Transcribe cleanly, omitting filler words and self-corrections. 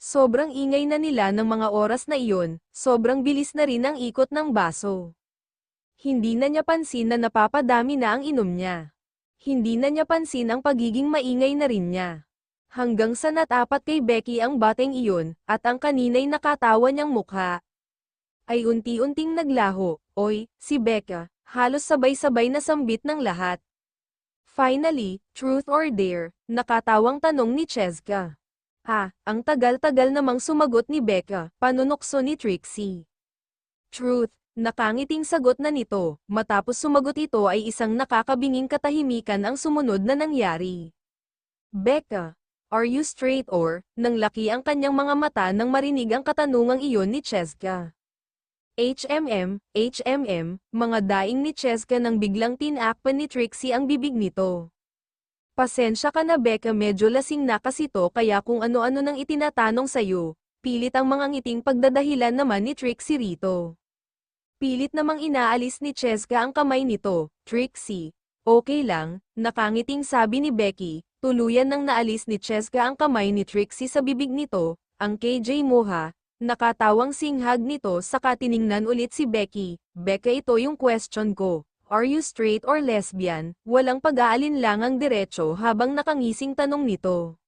Sobrang ingay na nila ng mga oras na iyon, sobrang bilis na rin ang ikot ng baso. Hindi na niya pansin na napapadami na ang inom niya. Hindi na niya pansin ang pagiging maingay na rin niya. Hanggang sa natapat kay Becky ang bateng iyon, at ang kanina'y nakatawa niyang mukha ay unti-unting naglaho. Oy, si Becca, halos sabay-sabay na sambit ng lahat. Finally, truth or dare, nakatawang tanong ni Cheska. Ang tagal-tagal namang sumagot ni Becca, panunokso ni Trixie. Truth, nakangiting sagot na nito, matapos sumagot ito ay isang nakakabinging katahimikan ang sumunod na nangyari. Becca, are you straight or, nang laki ang kanyang mga mata nang marinig ang katanungang iyon ni Cheska. Mga daing ni Cheska nang biglang tinakpan ni Trixie ang bibig nito. Pasensya ka na Becca, medyo lasing na kasi to kaya kung ano-ano nang itinatanong sayo, pilit ang mga ngiting pagdadahilan naman ni Trixie rito. Pilit namang inaalis ni Cheska ang kamay nito. Trixie, okay lang, nakangiting sabi ni Becky, tuluyan nang naalis ni Cheska ang kamay ni Trixie sa bibig nito, ang KJ Moha. Nakatawang singhag nito saka tiningnan ulit si Becky. Becca, ito yung question ko. Are you straight or lesbian? Walang pag-aalinlangang diretso habang nakangising tanong nito.